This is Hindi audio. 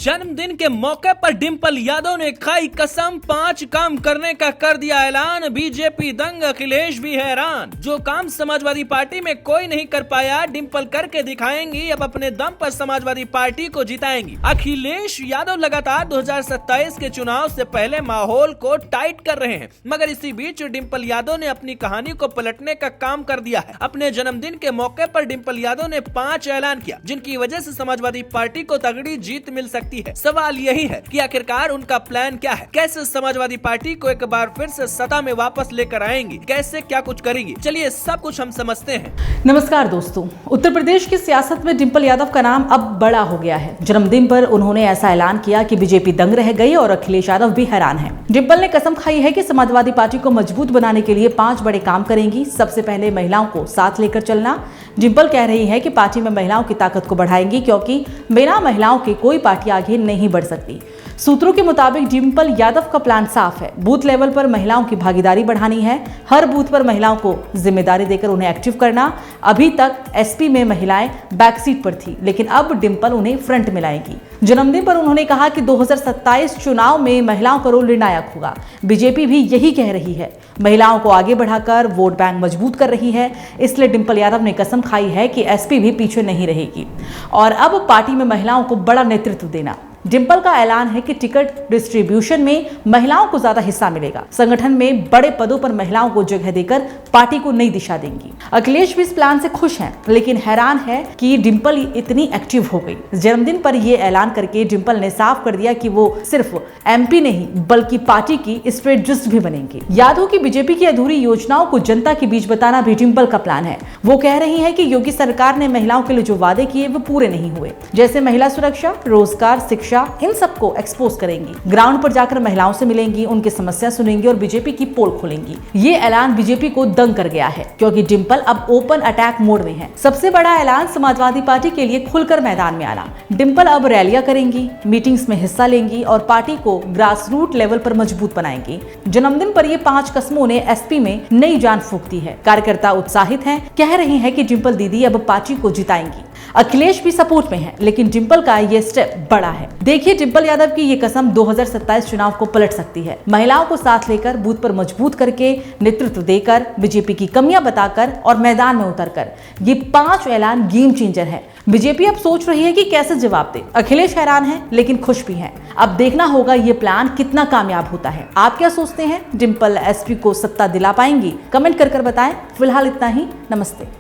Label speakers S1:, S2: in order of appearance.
S1: जन्मदिन के मौके पर डिंपल यादव ने खाई कसम, 5 काम करने का कर दिया ऐलान। बीजेपी दंग, अखिलेश भी हैरान। जो काम समाजवादी पार्टी में कोई नहीं कर पाया, डिंपल करके दिखाएंगी। अब अपने दम पर समाजवादी पार्टी को जिताएंगी। अखिलेश यादव लगातार 2027 के चुनाव से पहले माहौल को टाइट कर रहे हैं, मगर इसी बीच डिंपल यादव ने अपनी कहानी को पलटने का काम कर दिया है। अपने जन्मदिन के मौके पर डिंपल यादव ने 5 ऐलान किया, जिनकी वजह से समाजवादी पार्टी को तगड़ी जीत मिल सकती है। सवाल यही है कि आखिरकार उनका प्लान क्या है, कैसे समाजवादी पार्टी को एक बार फिर से सत्ता में वापस लेकर आएंगी, कैसे क्या कुछ करेंगी, चलिए सब कुछ हम समझते हैं।
S2: नमस्कार दोस्तों, उत्तर प्रदेश की सियासत में डिंपल यादव का नाम अब बड़ा हो गया है। जन्मदिन पर उन्होंने ऐसा ऐलान किया कि बीजेपी दंग रह गई और अखिलेश यादव भी हैरान है। डिंपल ने कसम खाई है कि समाजवादी पार्टी को मजबूत बनाने के लिए 5 बड़े काम करेंगी। सबसे पहले महिलाओं को साथ लेकर चलना। डिंपल कह रही है कि पार्टी में महिलाओं की ताकत को बढ़ाएंगी, क्योंकि बिना महिलाओं के कोई पार्टी आगे नहीं बढ़ सकती। सूत्रों के मुताबिक डिंपल यादव का प्लान साफ है। बूथ लेवल पर महिलाओं की भागीदारी बढ़ानी है। हर बूथ पर महिलाओं को जिम्मेदारी देकर उन्हें एक्टिव करना। अभी तक एसपी में महिलाएं बैक सीट पर थी, लेकिन अब डिंपल उन्हें फ्रंट में लाएंगी। जन्मदिन पर उन्होंने कहा कि 2027 चुनाव में महिलाओं का रोल निर्णायक होगा। बीजेपी भी यही कह रही है, महिलाओं को आगे बढ़ाकर वोट बैंक मजबूत कर रही है। इसलिए डिंपल यादव ने कसम खाई है कि एसपी भी पीछे नहीं रहेगी और अब पार्टी में महिलाओं को बड़ा नेतृत्व देना। डिंपल का ऐलान है कि टिकट डिस्ट्रीब्यूशन में महिलाओं को ज्यादा हिस्सा मिलेगा। संगठन में बड़े पदों पर महिलाओं को जगह देकर पार्टी को नई दिशा देंगी। अखिलेश भी इस प्लान से खुश हैं, लेकिन हैरान है कि डिंपल इतनी एक्टिव हो गई। जन्मदिन पर यह ऐलान करके डिंपल ने साफ कर दिया कि वो सिर्फ एमपी नहीं बल्कि पार्टी की स्ट्रेटजिस्ट भी बनेंगी। यादव की बीजेपी की अधूरी योजनाओं को जनता के बीच बताना भी डिंपल का प्लान है। वो कह रही है कि योगी सरकार ने महिलाओं के लिए जो वादे किए वो पूरे नहीं हुए, जैसे महिला सुरक्षा, रोजगार, शिक्षा, इन सबको एक्सपोज करेंगी। ग्राउंड पर जाकर महिलाओं से मिलेंगी, उनकी समस्या सुनेंगी और बीजेपी की पोल खोलेंगी। ये ऐलान बीजेपी को दंग कर गया है, क्योंकि डिंपल अब ओपन अटैक मोड में है। सबसे बड़ा ऐलान समाजवादी पार्टी के लिए खुलकर मैदान में आना। डिंपल अब रैलियां करेंगी, मीटिंग्स में हिस्सा लेंगी और पार्टी को ग्रास रूट लेवल पर मजबूत बनाएंगी। जन्मदिन पर ये 5 कस्मों ने एसपी में नई जान फूंक दी है। कार्यकर्ता उत्साहित हैं, कह रहे हैं कि डिंपल दीदी अब पार्टी को जिताएंगी। अखिलेश भी सपोर्ट में है, लेकिन डिंपल का ये स्टेप बड़ा है। देखिए, डिंपल यादव की ये कसम 2027 चुनाव को पलट सकती है। महिलाओं को साथ लेकर, बूथ पर मजबूत करके, नेतृत्व देकर, बीजेपी की कमियां बताकर और मैदान में उतरकर, ये 5 ऐलान गेम चेंजर है। बीजेपी अब सोच रही है कि कैसे जवाब दे। अखिलेश हैरान है, लेकिन खुश भी है। अब देखना होगा ये प्लान कितना कामयाब होता है। आप क्या सोचते हैं? डिंपल एसपी को सत्ता दिला पाएंगी? कमेंट कर बताएं। फिलहाल इतना ही। नमस्ते।